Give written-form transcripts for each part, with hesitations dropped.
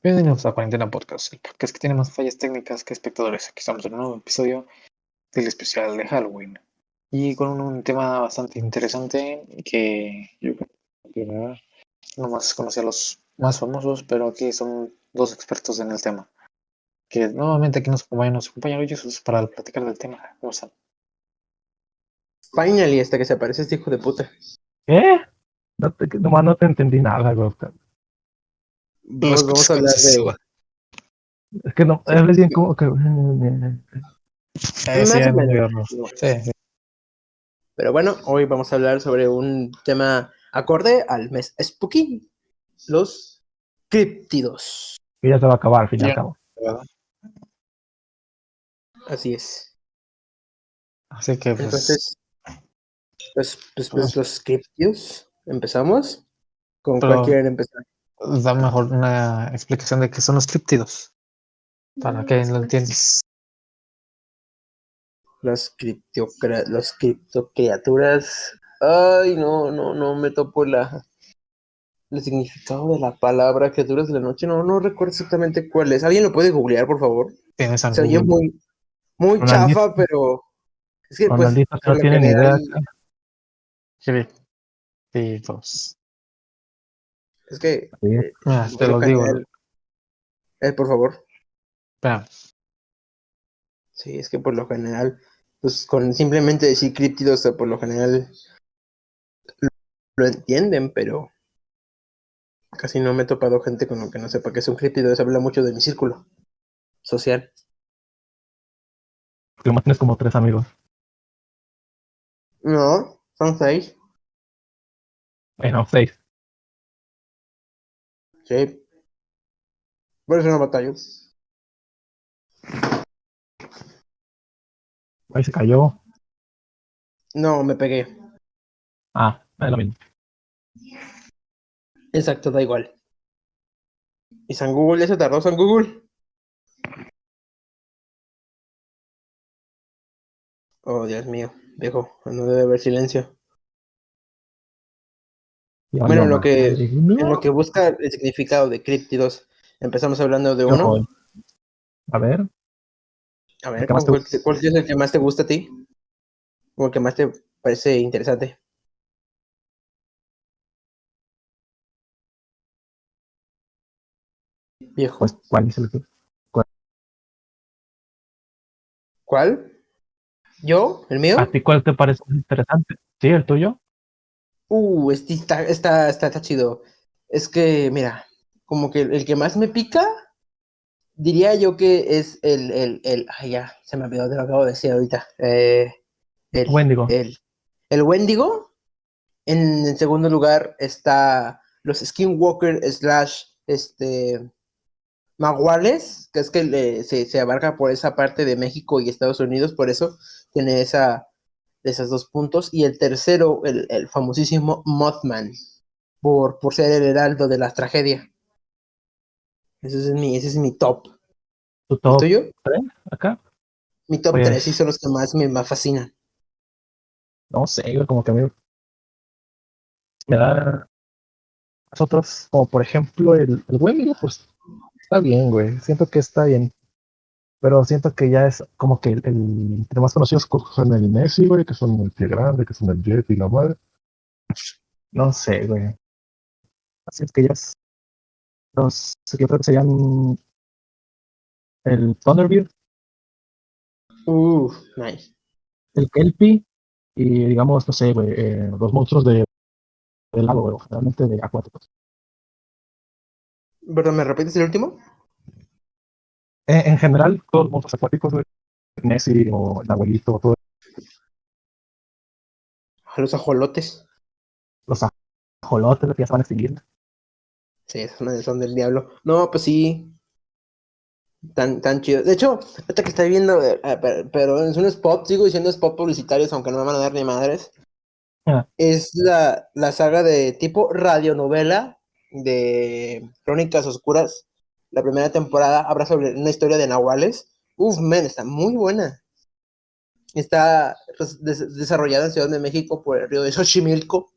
Bienvenidos a Cuarentena Podcast, el podcast que tiene más fallas técnicas que espectadores. Aquí estamos en un nuevo episodio del especial de Halloween y con un tema bastante interesante que yo creo que no más conocí a los más famosos, pero aquí son dos expertos en el tema. Que nuevamente aquí nos acompañan hoy Jesús para platicar del tema. ¿Cómo están? Finally, hasta que se aparece este hijo de puta. ¿Qué? Nomás no te entendí nada, güey. Vamos a hablar de... Es que no, Sí, es bien sí. como que. Sí, Más o menos. Sí. Pero bueno, hoy vamos a hablar sobre un tema acorde al mes Spooky. Los críptidos. Y ya se va a acabar, al fin y al Ya. cabo. Así es. Así que pues Entonces, los críptidos. ¿Empezamos? ¿Con cuál pero quieren empezar? da mejor una explicación de qué son los críptidos, para que lo entiendas. Los criptocriaturas. Ay, no me topo el significado de la palabra criaturas de la noche. No recuerdo exactamente cuál es. ¿Alguien lo puede googlear, por favor? Tienes a Se oye Google. muy Ronaldito. chafa, pero es que pues Ronaldito, si por no lo tiene ni idea. general, Críptidos. es que Sí. Mira, te por lo lo digo. general, por favor. Espera, Sí, es que por lo general, pues con simplemente decir críptidos, por lo general lo entienden, pero casi no me he topado gente con lo que no sepa que es un críptido. Se habla mucho de mi círculo social. Porque nomás tienes como 3 amigos. No, son 6. Bueno, 6. Sí, por eso no batallo. Ahí se cayó. No, me pegué. Ah, es lo mismo. Exacto, da igual. ¿Y San Google ya se tardó, San Google? Oh, Dios mío, viejo, no debe haber silencio. Ya Bueno, valió madre. en lo que busca el significado de críptidos, empezamos hablando de Yo uno. voy. A ver, A ver, ¿qué más te gusta? ¿cuál es el que más te gusta a ti? ¿O el que más te parece interesante? Viejo. Pues, ¿cuál es el que? ¿Cuál? ¿Yo? ¿El mío? ¿A ti cuál te parece más interesante? ¿Sí, el tuyo? Este está chido. Es que, mira, como que el que más me pica, diría yo que es ay, ya, se me olvidó, te lo acabo de decir ahorita. Wendigo. El Wendigo. En segundo lugar está los Skinwalker / Maguales, que es que se abarca por esa parte de México y Estados Unidos, por eso tiene esos 2 puntos. Y el tercero, el famosísimo Mothman, por ser el heraldo de la tragedia. Ese es mi top. ¿Tu ¿El top tuyo? 3 acá? Mi top 3, sí Pues, son los que más me fascinan. no sé, güey, como que a mí me da otros, como por ejemplo el Wendigo, pues está bien, güey. Siento que está bien. Pero siento que ya es como que entre más conocidos son el Messi, güey, que son el Pie Grande, que son el Jet y la madre. No sé, güey. Así es que ya es. Yo creo que serían el Thunderbird, Nice. el Kelpie y digamos, no sé, güey, los monstruos del lago, güey, generalmente de acuáticos. ¿Perdón, me repites el último? En general, todos los monstruos acuáticos, güey, Nessie o el abuelito, todos A los ajolotes. los ajolotes que ya se van a extinguir. Sí, esos son del diablo. No, pues sí. Tan chido. De hecho, ahorita que estoy viendo, pero es un spot, sigo diciendo spot publicitarios, aunque no me van a dar ni madres. Ah, Es la saga de tipo radionovela de Crónicas Oscuras. La primera temporada habla sobre una historia de nahuales. Uf, men, está muy buena. Está desarrollada en Ciudad de México por el río de Xochimilco.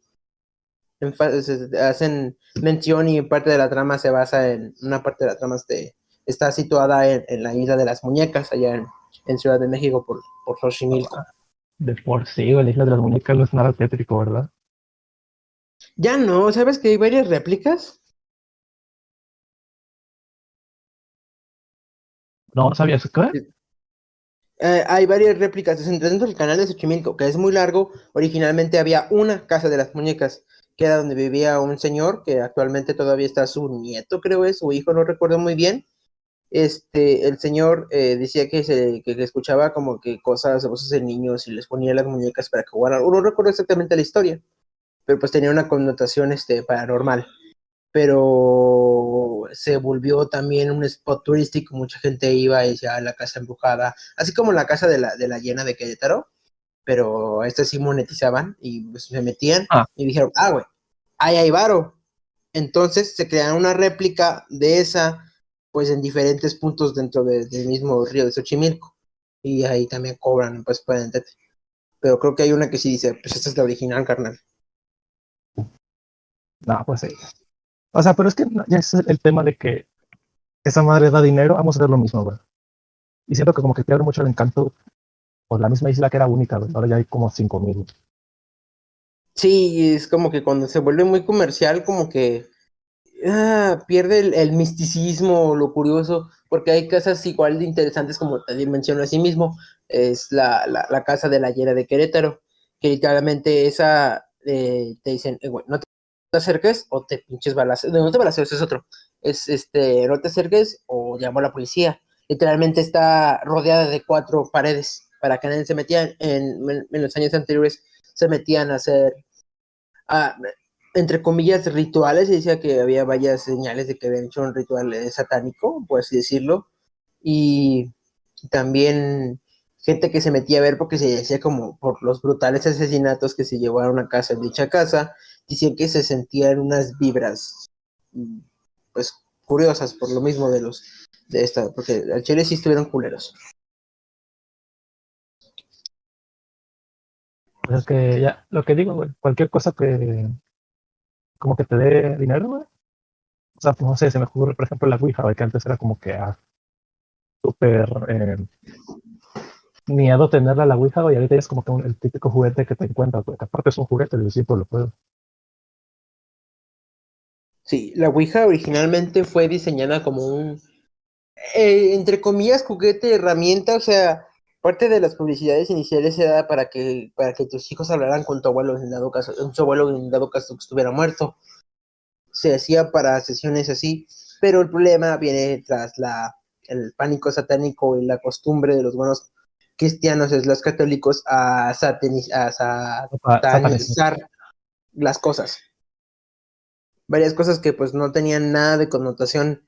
hacen mención y parte de la trama se basa una parte de la trama está situada en la isla de las muñecas, allá en Ciudad de México por Xochimilco. De por sí, güey, la isla de las muñecas no es nada tétrico, ¿verdad? Ya no, ¿sabes que hay varias réplicas? No, ¿sabías qué? Hay varias réplicas dentro del canal de Xochimilco, que es muy largo. Originalmente había una casa de las muñecas, que era donde vivía un señor, que actualmente todavía está su nieto, creo es, su hijo, no recuerdo muy bien. El señor decía que escuchaba como que cosas, voces de niños y les ponía las muñecas para que jugaran. No recuerdo exactamente la historia, pero pues tenía una connotación paranormal. Pero se volvió también un spot turístico, mucha gente iba y decía la casa embrujada, así como la casa de la Llena de Querétaro, pero estas sí monetizaban y pues, se metían Ah, y dijeron, güey, ahí hay varo. Entonces se crearon una réplica de esa, pues en diferentes puntos dentro del mismo río de Xochimilco. Y ahí también cobran, pues pueden entender. Pero creo que hay una que sí dice, pues esta es la original, carnal. no, pues sí. O sea, pero es que ya es el tema de que esa madre da dinero, vamos a hacer lo mismo, güey. Y siento que como que pierde mucho el encanto por la misma isla que era única, güey. Ahora ya hay como 5000. Sí, es como que cuando se vuelve muy comercial, como que pierde el misticismo, lo curioso, porque hay casas igual de interesantes como también menciono así mismo, es la casa de la Llera de Querétaro, que literalmente esa te dicen, güey, no te acerques o te pinches balazos, no te balazos, es otro, no te acerques o llamo a la policía, literalmente está rodeada de 4 paredes, para que nadie se metiera, en los años anteriores se metían a hacer ah, entre comillas, rituales, se decía que había varias señales de que habían hecho un ritual satánico, por así decirlo, y también gente que se metía a ver porque se decía como por los brutales asesinatos que se llevaron a casa en dicha casa, decían que se sentían unas vibras, mm, pues, curiosas por lo mismo de esta, porque al chile sí estuvieron culeros. Pues es que ya, lo que digo, güey, cualquier cosa que como que te dé dinero, güey. O sea, pues, no sé, se me ocurre, por ejemplo, la Ouija, güey, que antes era como que súper miedo tenerla la Ouija, güey, y ahorita ya es como que el típico juguete que te encuentras, güey, que aparte es un juguete, yo siempre lo puedo. Sí, la Ouija originalmente fue diseñada como entre comillas, juguete, herramienta, o sea, parte de las publicidades iniciales era para que tus hijos hablaran con tu abuelo en dado caso, su abuelo en dado caso que estuviera muerto. Se hacía para sesiones así, pero el problema viene tras el pánico satánico y la costumbre de los buenos cristianos, es los católicos, a Satanizar. satanizar las cosas. Varias cosas que pues no tenían nada de connotación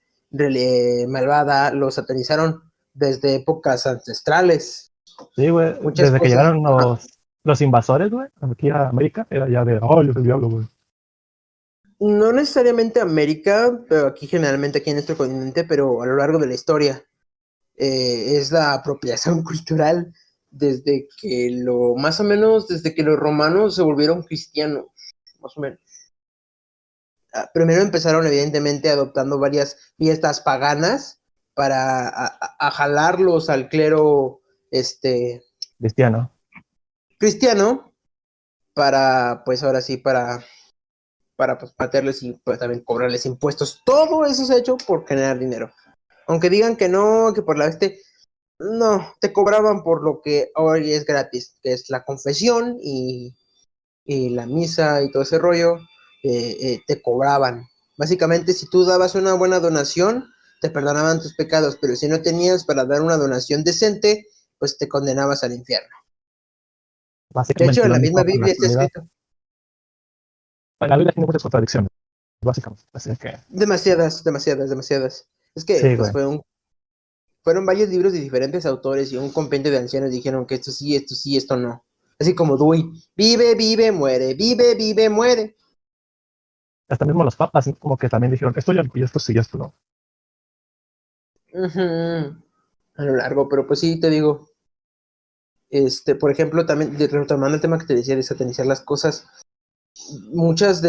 malvada, lo satanizaron desde épocas ancestrales. Sí, güey, Muchas desde que cosas. llegaron los invasores, güey, aquí a América, era ya de, oh, yo soy el diablo, güey. No necesariamente América, pero aquí en nuestro continente, pero a lo largo de la historia. Es la apropiación cultural más o menos desde que los romanos se volvieron cristianos, más o menos. Primero empezaron evidentemente adoptando varias fiestas paganas para a jalarlos al clero Cristiano. cristiano para pues ahora sí para pues meterles y pues, también cobrarles impuestos. Todo eso se ha hecho por generar dinero. Aunque digan que no, que por no, te cobraban por lo que hoy es gratis, que es la confesión y la misa y todo ese rollo, te cobraban. Básicamente, si tú dabas una buena donación, te perdonaban tus pecados, pero si no tenías para dar una donación decente, pues te condenabas al infierno. De hecho, Básicamente en lo la mismo misma con la Biblia está actualidad. escrito. La Biblia tiene muchas contradicciones, básicamente. Así que, Demasiadas, demasiadas, demasiadas. Es que, sí, pues, güey. fueron varios libros de diferentes autores y un compendio de ancianos dijeron que esto sí, esto no. Así como Dewey, vive, vive, muere, vive, vive, muere. Hasta mismo los papas, ¿no? Como que también dijeron, esto ya y esto sí, esto no. Ujú. A lo largo, pero pues sí, te digo, por ejemplo, también retomando el tema que te decía de satanizar las cosas, muchas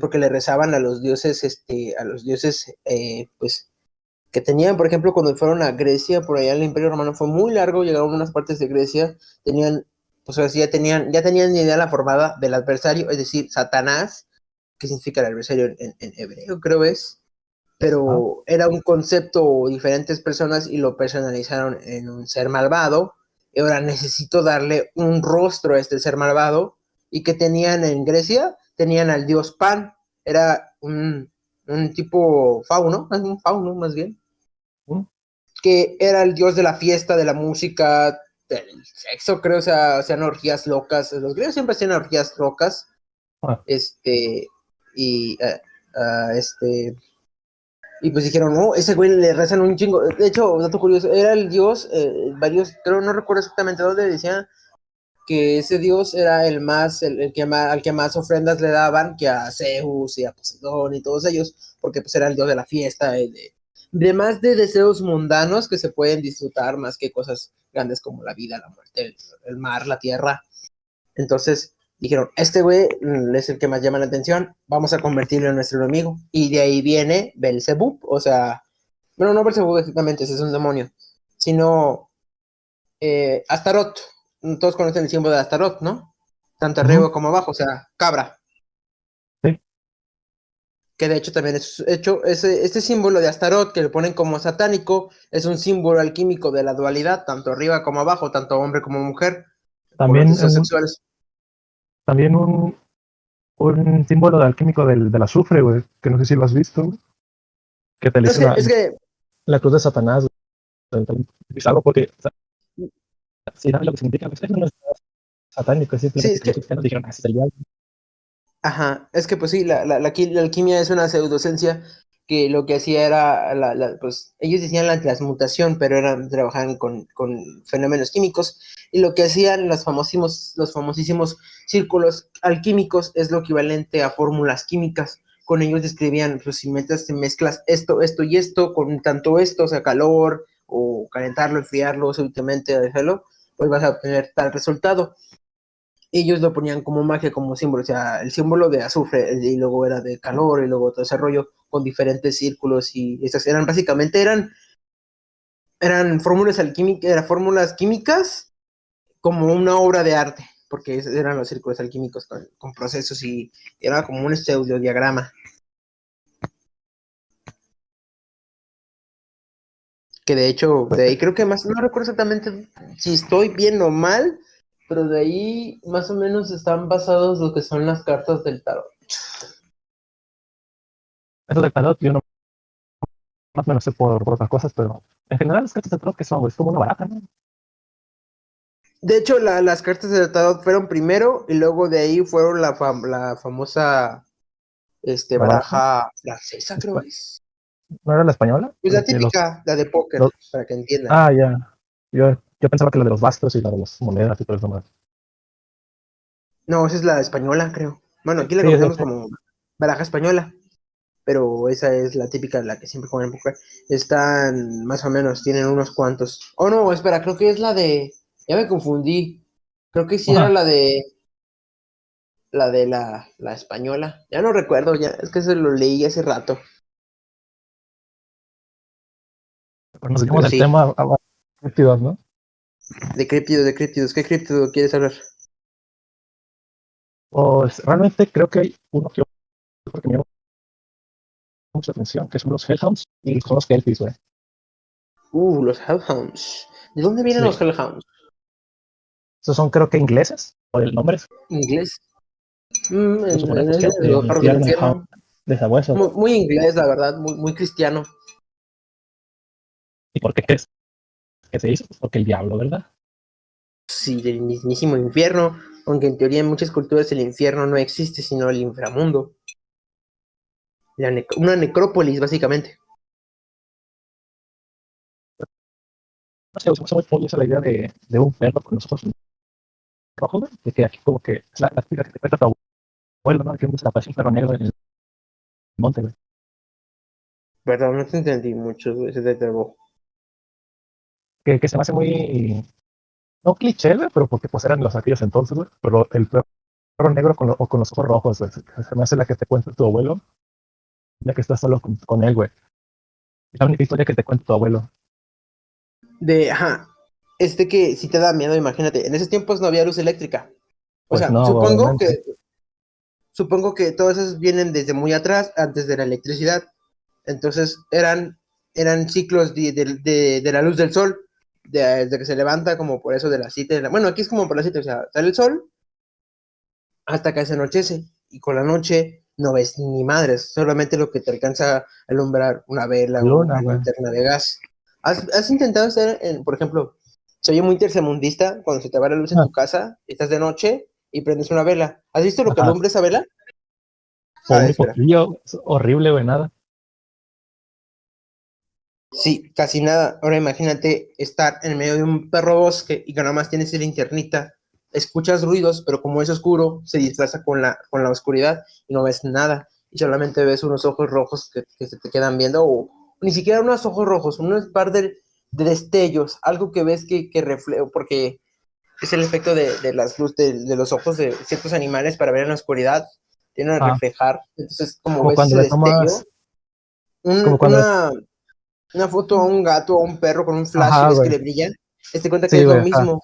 porque le rezaban a los dioses, pues, que tenían, por ejemplo, cuando fueron a Grecia, por allá el Imperio Romano fue muy largo, llegaron a unas partes de Grecia, tenían, pues así ya tenían idea la formada del adversario, es decir, Satanás, que significa el adversario en hebreo, creo es, pero era un concepto diferentes personas y lo personalizaron en un ser malvado, y ahora necesito darle un rostro a este ser malvado, y que tenían en Grecia, tenían al dios Pan, era un tipo fauno, un fauno más bien, ¿Mm? que era el dios de la fiesta, de la música, del sexo, creo, o sea, hacían orgías locas. Los griegos siempre hacían orgías locas. Ah, Y y pues dijeron, no, ese güey le rezan un chingo. De hecho, dato curioso, era el dios, varios, creo, no recuerdo exactamente dónde, decían que ese dios era el que más, al que más ofrendas le daban, que a Zeus y a Poseidón y todos ellos, porque pues era el dios de la fiesta, de más de deseos mundanos que se pueden disfrutar más que cosas grandes como la vida, la muerte, el mar, la tierra. Entonces dijeron, este güey es el que más llama la atención, vamos a convertirlo en nuestro enemigo. Y de ahí viene Belzebub, o sea, bueno, no Belzebub exactamente, ese es un demonio, sino Astaroth. Todos conocen el símbolo de Astaroth, ¿no? Tanto ujú, arriba como abajo, o sea, cabra. sí, Que de hecho también es hecho, este símbolo de Astaroth que le ponen como satánico es un símbolo alquímico de la dualidad, tanto arriba como abajo, tanto hombre como mujer, por los también deseos sexuales. también un símbolo de alquímico del azufre, güey, que no sé si lo has visto, güey, que te le Es hizo que, es que, la cruz de Satanás, güey. Es algo porque, o sea, si sabes lo que significa, pues, eso no es satánico, es sí, simplemente es que los que, cristianos dijeron, ah, ese es el diablo. ajá, es que pues sí, la alquimia es una pseudociencia que lo que hacía era, pues ellos decían la transmutación, pero trabajaban con fenómenos químicos, y lo que hacían los famosísimos círculos alquímicos es lo equivalente a fórmulas químicas. Con ellos describían, pues si mezclas esto y esto, con tanto esto, o sea, calor, o calentarlo, enfriarlo, súbitamente, dejarlo, pues vas a obtener tal resultado. Ellos lo ponían como magia, como símbolo, o sea, el símbolo de azufre, y luego era de calor, y luego todo ese rollo con diferentes círculos, y estas eran básicamente, eran fórmulas alquímicas, eran fórmulas químicas como una obra de arte, porque eran los círculos alquímicos con procesos, y era como un pseudodiagrama, que de hecho, Pues, de ahí creo que más, no recuerdo exactamente si estoy bien o mal, pero de ahí más o menos están basados lo que son las cartas del tarot. eso del tarot, yo no más o menos sé por otras cosas, pero en general las cartas de tarot que son, güey, es como una barata, ¿no? De hecho, las cartas de tarot fueron primero y luego de ahí fueron la famosa La baraja, baraja francesa, creo es. ¿no era la española? Pues la La que típica, la de póker, los, para que entiendan. ah, ya, yo pensaba que la de los bastos y la de las monedas y todo eso más. No, esa es la española, creo. Bueno, aquí la Sí, conocemos como baraja española, pero esa es la típica, la que siempre juegan en póker. Están más o menos, tienen unos cuantos. Oh, no, espera, creo que es la de. Ya me confundí. Creo que sí era ajá, la española. Ya no recuerdo, ya, es que se lo leí hace rato. pues nos seguimos Pero del sí. tema a críptidos, ¿no? De críptidos. ¿Qué críptido quieres hablar? Pues realmente creo que hay uno que porque me llama mucha atención, que son los Hellhounds y son los Kelpies, güey. Los Hellhounds. ¿De dónde vienen Sí, los Hellhounds? esos son creo que ingleses, por el nombre, ¿Inglés? se supone pues, Es que de los perros del tiraron el Hound infierno. de sabueso. Muy, muy inglés, la verdad, muy cristiano. ¿Y por qué crees que se hizo? Pues porque el diablo, ¿verdad? Sí, del mismísimo infierno. Aunque en teoría en muchas culturas el infierno no existe, sino el inframundo. Una necrópolis, básicamente. No sé, usa muy curiosa la idea de un perro con los ojos rojos, güey, de que aquí como que es la típica que te cuenta tu abuelo, ¿no? Que se aparece un perro negro en el monte, güey. Perdón, no te entendí mucho ese detalle. Que se me hace muy, no cliché, güey, pero porque pues eran los aquellos entonces, güey, pero el perro perro negro o con los ojos rojos, güey. Se me hace la que te cuenta tu abuelo, ya que estás solo con él, güey. Es la única historia que te cuenta tu abuelo. Ajá, que si te da miedo, imagínate, en esos tiempos no había luz eléctrica. O Pues sea, no, obviamente. supongo que todas esas vienen desde muy atrás, antes de la electricidad. Entonces eran ciclos de la luz del sol, desde que se levanta como por eso de las 7 bueno, aquí es como por las 7, o sea, sale el sol hasta que se anochece, y con la noche no ves ni madres, solamente lo que te alcanza a alumbrar una vela La o luna, una güey. linterna de gas. ¿Has intentado estar por ejemplo, se oye muy tercermundista cuando se te va la luz en Ah, tu casa, estás de noche y prendes una vela? ¿Has visto lo que ajá. alumbra esa vela? O muy Espera. poquillo. Es horrible, güey, nada. Sí, casi nada. Ahora imagínate estar en medio de un perro bosque y que nada más tienes la linternita. Escuchas ruidos, pero como es oscuro, se disfraza con la oscuridad y no ves nada. Y solamente ves unos ojos rojos que se te quedan viendo, o ni siquiera unos ojos rojos, un par de destellos, algo que ves que refleja, porque es el efecto de las luces de los ojos de ciertos animales para ver en la oscuridad, tienen a Ah, reflejar. Entonces, como como ves cuando ese le destello, tomas, como un- cuando le, una foto a un gato o a un perro con un flash y ajá, ves que güey. le brilla, te cuenta que Sí, es lo güey, ajá. mismo,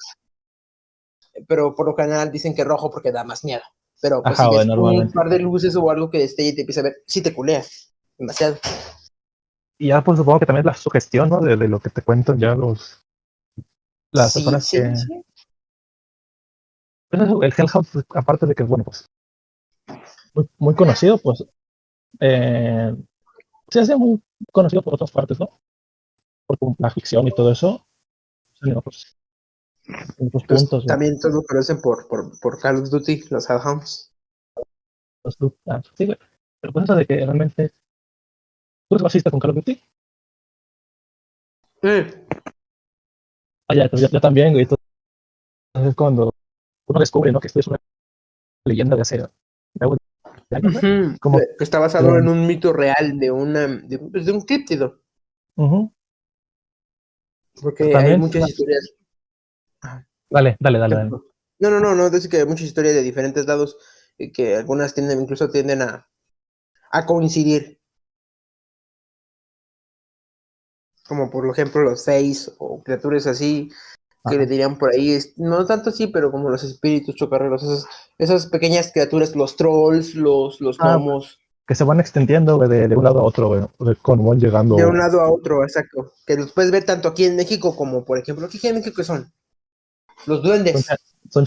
pero por lo general dicen que rojo porque da más miedo. Pero pues Ajá, si güey, ves un normalmente. par de luces o algo que destelle y te empieza a ver, sí te culea demasiado. Y ya, pues supongo que también es la sugestión, ¿no? De lo que te cuentan ya las Sí, personas sí, que. sí. Pues eso, el Hellhound, pues, aparte de que es bueno, pues muy conocido, pues eh, se hace muy conocido por otras partes, ¿no? Por como la ficción y todo eso, pues, en otros Pues puntos, güey. también todos lo conocen por Call of Duty, los Hellhounds. Sí, güey. Pero pues eso de que realmente. ¿Tú eres racista con Call of Duty? Mm. Ah, ya, yo también, güey. Entonces, cuando uno descubre, ¿no? Que esto es una leyenda de hace años, güey. Ujú. Como Que está basado en que. un mito real de un críptido, Ujú. Pero porque hay también, muchas historias. dale. No, dice que hay muchas historias de diferentes lados y que algunas incluso tienden a coincidir, como por ejemplo los seis o criaturas así, que le Ajá. dirían por ahí, no tanto así, pero como los espíritus chocarreros, esas pequeñas criaturas, los trolls, los Ah, gnomos, que se van extendiendo, güey, de un lado a otro, güey. Cuando van de un llegando. lado a otro, exacto, que los puedes ver tanto aquí en México como, por ejemplo, aquí en México, ¿qué son? Los Son, duendes, son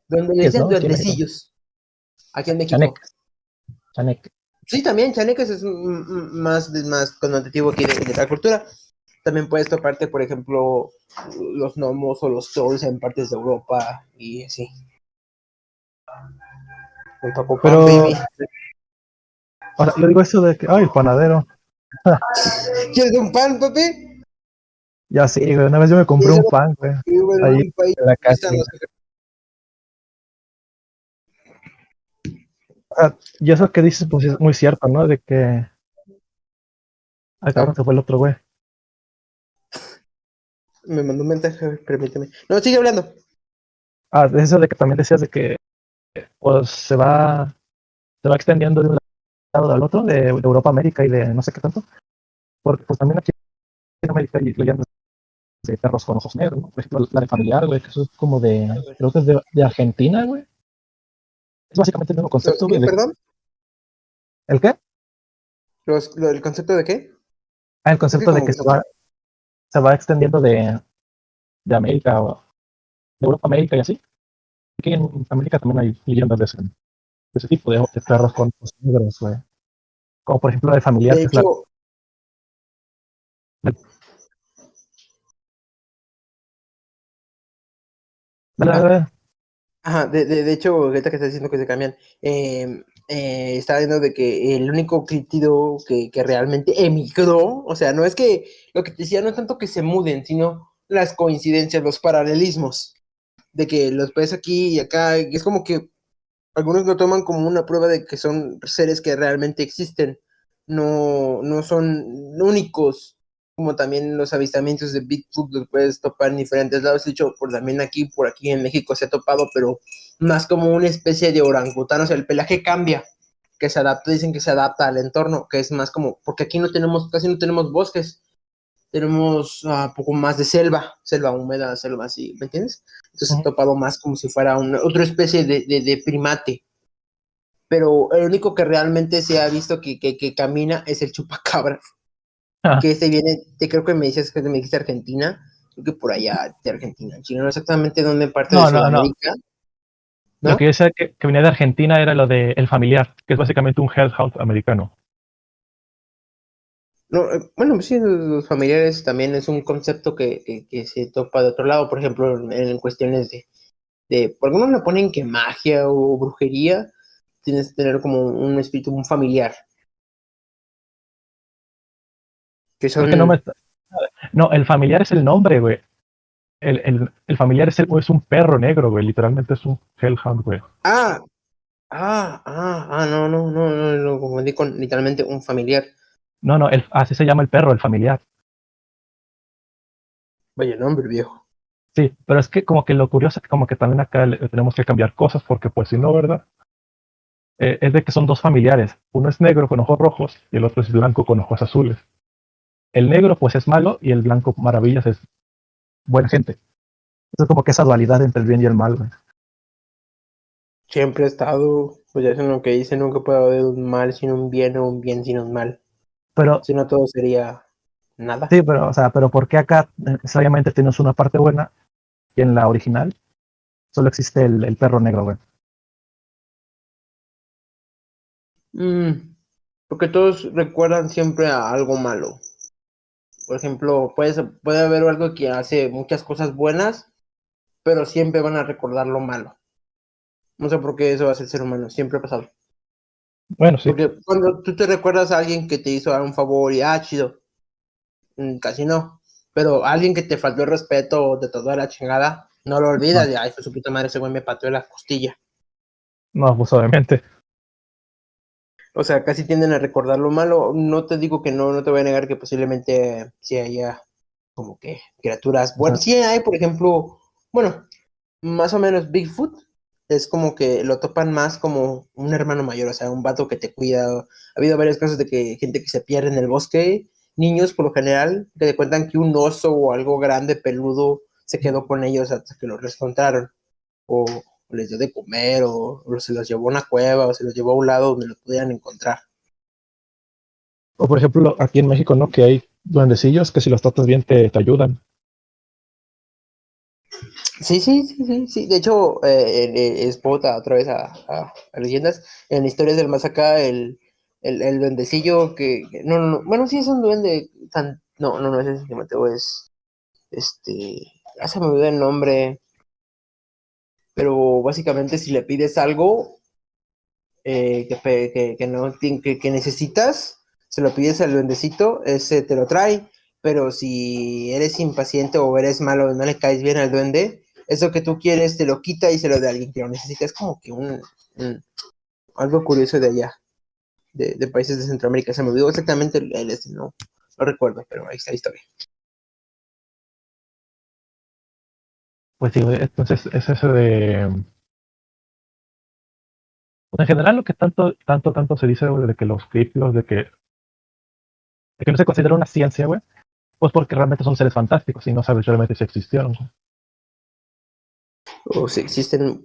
donde le chaneques, dicen ¿no? Aquí en México. duendecillos, aquí en México. Chaneques, chaneques. Sí, también chaneques es más connotativo aquí de la cultura. También puedes toparte, por ejemplo, los gnomos o los trolls en partes de Europa y así. El Pacopan, Pero, baby. ahora, yo digo eso de que, ay, el panadero. ¿Quieres un pan, papi? Ya sí, güey, una vez yo me compré ¿Quieres un pan, güey, vivo en ahí un país en la que calle. están los... Y eso que dices, pues es muy cierto, ¿no? De que, ay, cabrón, Ah, se fue el otro güey. me mandó un mensaje, a ver, permíteme. No, sigue hablando. De eso de que también decías de que, pues se va extendiendo de un lado al otro, de Europa a América y de no sé qué tanto. Porque, pues también aquí en América hay leyendas de perros con ojos negros, ¿no? Por ejemplo, la de familiar, güey, que eso es como creo que es de Argentina, güey. Es básicamente el mismo ¿Los concepto, qué, güey. perdón? ¿El qué? ¿El concepto de qué? El Es que concepto de como que que... se va extendiendo de América o de Europa a América y así. Aquí en América también hay leyendas de ese tipo, de perros con ojos negros, güey. Como por ejemplo la de familiar, De que es la. hecho, ajá, de hecho, ahorita que estás diciendo que se cambian, estaba viendo de que el único críptido que realmente emigró, o sea, no es que lo que te decía, no es tanto que se muden, sino las coincidencias, los paralelismos, de que los ves aquí y acá, y es como que algunos lo toman como una prueba de que son seres que realmente existen, no son únicos, como también los avistamientos de Bigfoot los puedes topar en diferentes lados. De hecho, también por aquí en México se ha topado, pero más como una especie de orangután. O sea, el pelaje cambia, que se adapta, dicen que se adapta al entorno, que es más como, porque aquí casi no tenemos bosques, tenemos poco más de selva húmeda, selva así, ¿me entiendes? Entonces he topado más como si fuera otra especie de primate. Pero el único que realmente se ha visto que camina es el chupacabra. Que viene, creo que me dijiste Argentina, creo que por allá de Argentina, Chile, no exactamente dónde parte de Sudamérica. ¿No? Lo que yo sé que venía de Argentina era lo de El Familiar, que es básicamente un hellhound americano. No, bueno, sí, los familiares también es un concepto que se topa de otro lado, por ejemplo, en cuestiones por algunos le ponen que magia o brujería, tienes que tener como un espíritu, un familiar. Que son... No, el familiar es el nombre, güey. El familiar es un perro negro, güey. Literalmente es un hellhound, güey. No, lo confundí con literalmente un familiar. No, así se llama el perro, el familiar. Vaya nombre, viejo. Sí, pero es que como que lo curioso es que como que también acá tenemos que cambiar cosas porque pues si no, ¿verdad? Es de que son dos familiares. Uno es negro con ojos rojos y el otro es blanco con ojos azules. El negro pues es malo y el blanco maravillas es buena gente. Es como que esa dualidad entre el bien y el mal, güey. Siempre he estado, pues ya es lo que dice, nunca puede haber un mal sin un bien o un bien sin un mal. Pero si no todo sería nada. Sí, pero ¿por qué acá necesariamente tienes una parte buena y en la original solo existe el perro negro, güey? Porque todos recuerdan siempre a algo malo. Por ejemplo, puede haber algo que hace muchas cosas buenas, pero siempre van a recordar lo malo. No sé por qué eso hace el ser humano, siempre ha pasado. Bueno, sí. Porque cuando tú te recuerdas a alguien que te hizo un favor y chido, casi no. Pero alguien que te faltó el respeto de toda la chingada, no lo olvidas. No. Y ay, fue su puta madre, ese güey me pateó la costilla. No, pues obviamente. O sea, casi tienden a recordar lo malo. No te digo que no te voy a negar que posiblemente sí haya como que criaturas buenas. Sí hay, por ejemplo, bueno, más o menos Bigfoot es como que lo topan más como un hermano mayor, o sea, un vato que te cuida. Ha habido varios casos de que gente que se pierde en el bosque, niños por lo general, que te cuentan que un oso o algo grande, peludo, se quedó con ellos hasta que los encontraron. O les dio de comer, o se los llevó a una cueva, o se los llevó a un lado donde los pudieran encontrar. O por ejemplo, aquí en México, ¿no? Que hay duendecillos que si los tratas bien te ayudan. Sí. De hecho, spot otra vez a leyendas. En Historias del Más Acá, el duendecillo no. Bueno, sí es un duende. No, ese es el Mateo, es. Se me olvidó el nombre. Pero básicamente, si le pides algo que necesitas, se lo pides al duendecito, ese te lo trae. Pero si eres impaciente o eres malo, no le caes bien al duende, eso que tú quieres te lo quita y se lo da a alguien que lo necesita. Es como que algo curioso de allá, de países de Centroamérica. Se me olvidó exactamente no recuerdo, pero ahí está la historia. Pues sí, entonces es eso de... En general lo que tanto se dice, güey, de que los criptidos, de que no se considera una ciencia, güey, pues porque realmente son seres fantásticos y no sabes realmente si existieron, güey. O si existen,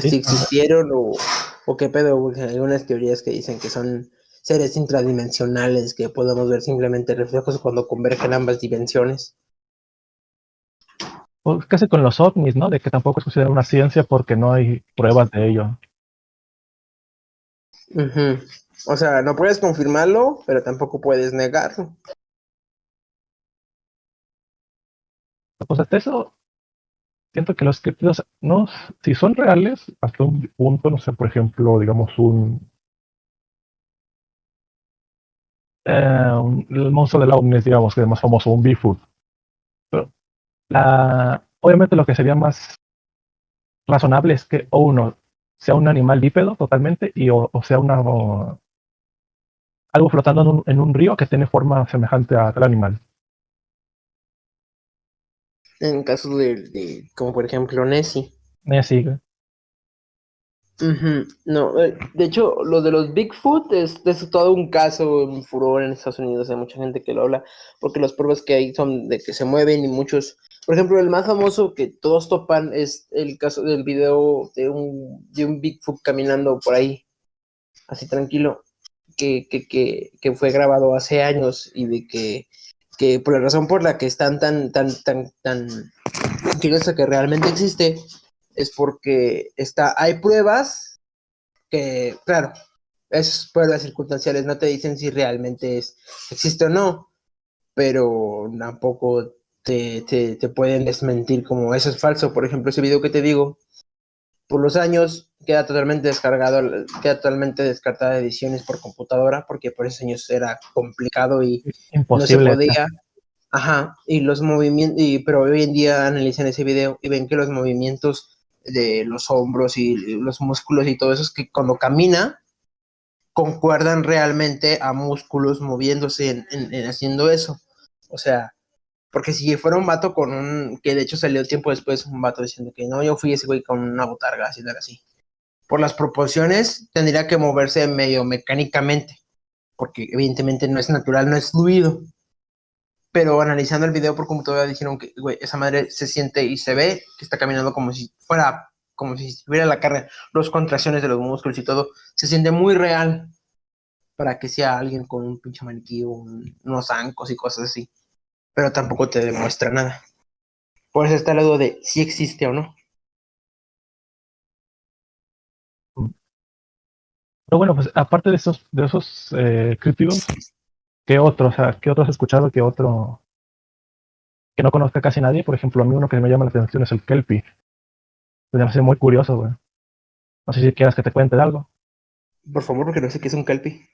Si existieron, o qué pedo, porque hay algunas teorías que dicen que son seres intradimensionales, que podemos ver simplemente reflejos cuando convergen ambas dimensiones. Pues casi con los ovnis, ¿no? De que tampoco es considerada una ciencia porque no hay pruebas de ello. Uh-huh. O sea, no puedes confirmarlo, pero tampoco puedes negarlo. Pues hasta eso, siento que los criptidos, no, si son reales, hasta un punto, no sé, por ejemplo, digamos el monstruo del ovnis, digamos, que es más famoso, un Bigfoot. Pero obviamente lo que sería más razonable es que o uno sea un animal bípedo totalmente o sea algo algo flotando en un río que tiene forma semejante a tal animal. En caso como por ejemplo Nessie. Sí, güey. Ujú. No, de hecho, lo de los Bigfoot es todo un caso, un furor en Estados Unidos. Hay mucha gente que lo habla, porque las pruebas que hay son de que se mueven y muchos. Por ejemplo, el más famoso que todos topan es el caso del video de un Bigfoot caminando por ahí, así tranquilo, que fue grabado hace años y de que por la razón por la que están tan curiosa que realmente existe es porque hay pruebas que, claro, esas pruebas circunstanciales no te dicen si realmente existe o no, pero tampoco te pueden desmentir como eso es falso. Por ejemplo, ese video que te digo, por los años queda totalmente queda totalmente descartada de ediciones por computadora, porque por esos años era complicado y no se Imposible. podía. Ajá, y los movimientos, pero hoy en día analizan ese video y ven que los movimientos de los hombros y los músculos y todo eso es que cuando camina concuerdan realmente a músculos moviéndose en haciendo eso. O sea, porque si fuera un vato que de hecho salió tiempo después un vato diciendo que no, yo fui ese güey con una botarga, así, así. Por las proporciones tendría que moverse medio mecánicamente, porque evidentemente no es natural, no es fluido. Pero analizando el video por computadora dijeron que, güey, esa madre se siente y se ve que está caminando como si tuviera la carne, las contracciones de los músculos y todo, se siente muy real para que sea alguien con un pinche maniquí o unos zancos y cosas así, pero tampoco te demuestra nada. Por eso está el lado de si existe o no. Pero bueno, pues aparte de esos críptidos, ¿qué otros? O sea, ¿qué otros has escuchado? ¿Qué otro que no conozca casi nadie? Por ejemplo, a mí uno que me llama la atención es el Kelpie. Me hace muy curioso, güey. No sé si quieras que te cuente de algo. Por favor, porque no sé qué es un kelpie.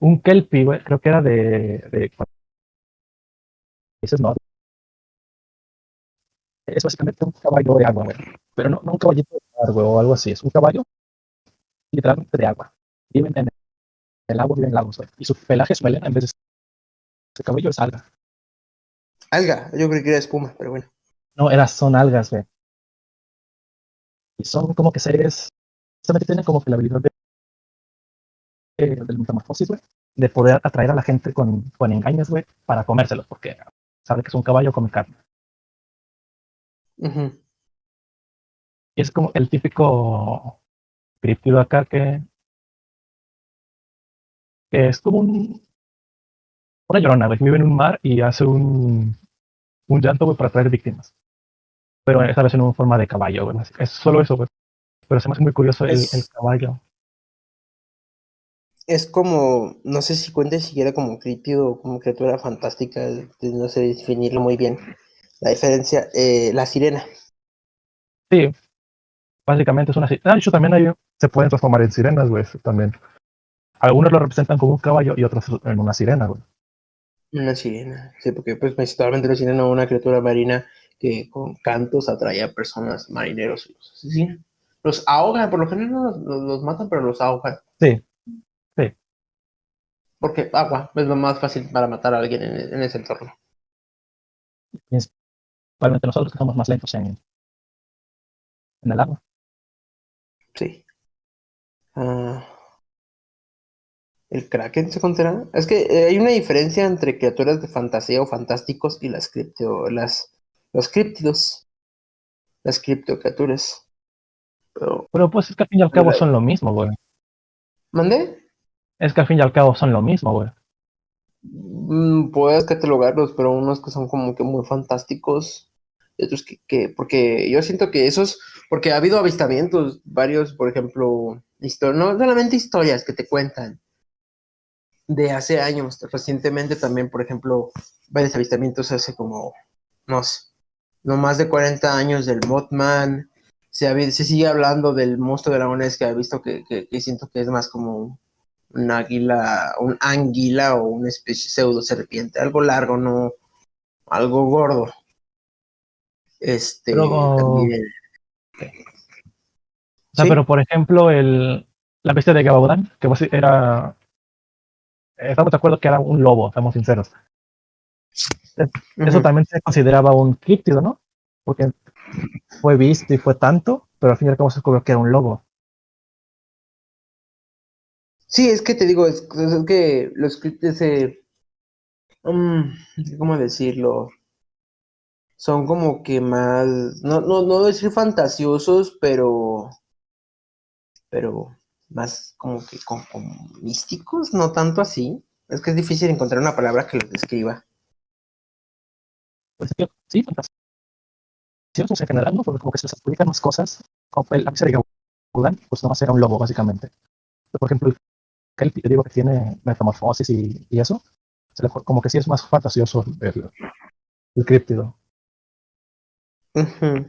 Un Kelpie, güey, creo que era de países nórdicos. Es básicamente un caballo de agua, güey. Pero no un caballito de mar, güey, o algo así. Es un caballo literalmente de agua. Viven en el agua, viven en lagos, güey. Y su pelaje suele, en vez de cabello, es alga. Alga, yo creí que era espuma, pero bueno. No, son algas, güey. Y son como que seres, justamente tienen como que la habilidad del metamorfosis, güey, de poder atraer a la gente con engaños, güey, para comérselos, porque sabe que es un caballo, come carne. Uh-huh. Y es como el típico críptido acá que es como una llorona, güey, que vive en un mar y hace un llanto, güey, para atraer víctimas. Pero esta vez en una forma de caballo, güey. Es solo eso, güey. Pero se me hace muy curioso el caballo. Es como, no sé si cuenta siquiera como críptido o como criatura fantástica, no sé definirlo muy bien. La diferencia, la sirena. Sí, básicamente es una sirena. De hecho, también se pueden transformar en sirenas, güey, también. Algunos lo representan como un caballo y otros en una sirena, güey. Una sirena, sí, porque pues principalmente la sirena es una criatura marina que con cantos atrae a personas, marineros y los asesinan. Los ahogan, por lo general no los matan, pero los ahogan. Sí, sí. Porque agua es lo más fácil para matar a alguien en ese entorno. Principalmente nosotros que somos más lentos en el agua. Sí. Ah, ¿el Kraken se considera? Es que hay una diferencia entre criaturas de fantasía o fantásticos y los críptidos, las criptocriaturas. Pero pues es que al fin y al cabo son lo mismo, güey. ¿Mandé? Es que al fin y al cabo son lo mismo, güey. Puedes catalogarlos, pero unos que son como que muy fantásticos y otros porque yo siento que porque ha habido avistamientos, varios, por ejemplo, no solamente historias que te cuentan de hace años, recientemente también, por ejemplo, varios avistamientos hace como, no sé, no más de 40 años del Mothman, se sigue hablando del monstruo de la Ness que he visto que siento que es más como un águila, un anguila o una especie pseudo serpiente, algo largo, no, algo gordo. Pero, o También, sea, pero ¿sí? por ejemplo, la bestia de Gabaudan, que era estamos de acuerdo que era un lobo, estamos sinceros. Eso también se consideraba un críptido, ¿no? Porque fue visto y fue tanto, pero al fin y al cabo se descubrió que era un lobo. Sí, es que te digo, es que los críptidos ¿cómo decirlo? Son como que más, no decir fantasiosos, pero más como que como místicos, no tanto así. Es que es difícil encontrar una palabra que los describa. Pues es que, sí, fantasiosos en general, ¿no? Porque como que se les explican más cosas, como el lápiz de Gauguin, pues nomás era un lobo, básicamente. Por ejemplo, el Kelpie, te digo que tiene metamorfosis y eso, como que sí es más fantasioso el críptido. Ujú.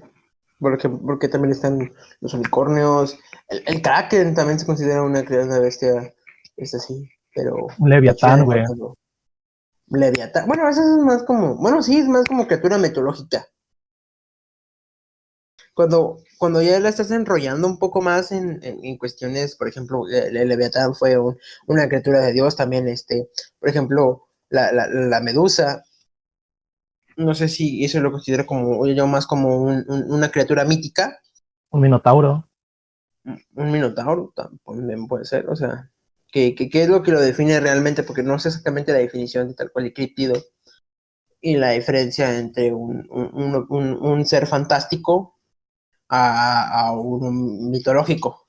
Porque también están los unicornios. El Kraken también se considera una bestia, es así, pero Un de hecho ya leviatán, han güey. encontrado Leviatán. Bueno, eso es más como, bueno, sí, es más como criatura mitológica. Cuando ya la estás enrollando un poco más en cuestiones, por ejemplo, el Leviatán fue una criatura de Dios también, por ejemplo, la Medusa, no sé si eso lo considero como, yo más como una criatura mítica, Un minotauro. un minotauro también puede ser, o sea, ¿qué es lo que lo define realmente? Porque no sé exactamente la definición de tal cual el críptido y la diferencia entre un ser fantástico a un mitológico.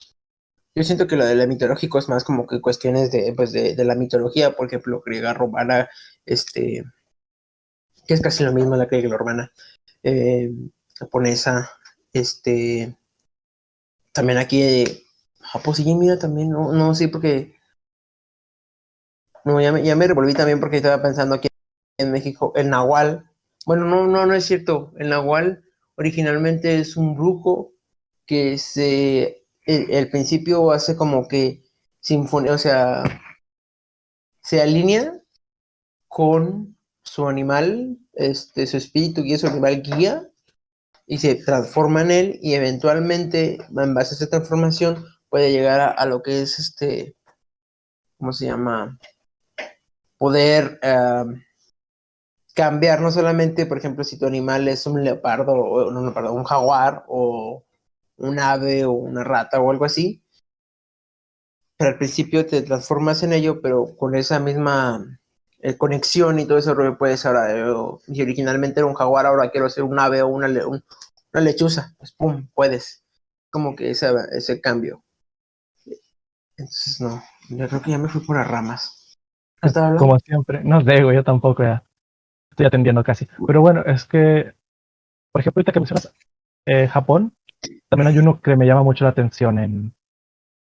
Yo siento que lo de la mitológico es más como que cuestiones de la mitología, por ejemplo, griega, romana, que es casi lo mismo la griega y la romana, eh, japonesa, también aquí, pues sí, mira, también, no, sí, porque, no, ya me revolví también porque estaba pensando aquí en México, el nahual, bueno, no es cierto, el nahual originalmente es un brujo que el principio hace como que sinfonía, o sea, se alinea con su animal, su espíritu guía, su animal guía, y se transforma en él, y eventualmente, en base a esa transformación, puede llegar a lo que es ¿cómo se llama? Poder cambiar no solamente, por ejemplo, si tu animal es un leopardo, o no un leopardo, un jaguar, o un ave, o una rata, o algo así, pero al principio te transformas en ello, pero con esa misma conexión y todo ese rollo puedes ahora, si originalmente era un jaguar, ahora quiero ser un ave o una lechuza, pues pum, puedes. Como que ese cambio. Entonces, no, yo creo que ya me fui por las ramas. ¿Qué estaba hablando? Como siempre. No sé, güey, yo tampoco ya estoy atendiendo casi. Pero bueno, es que, por ejemplo, ahorita que mencionas Japón, también hay uno que me llama mucho la atención de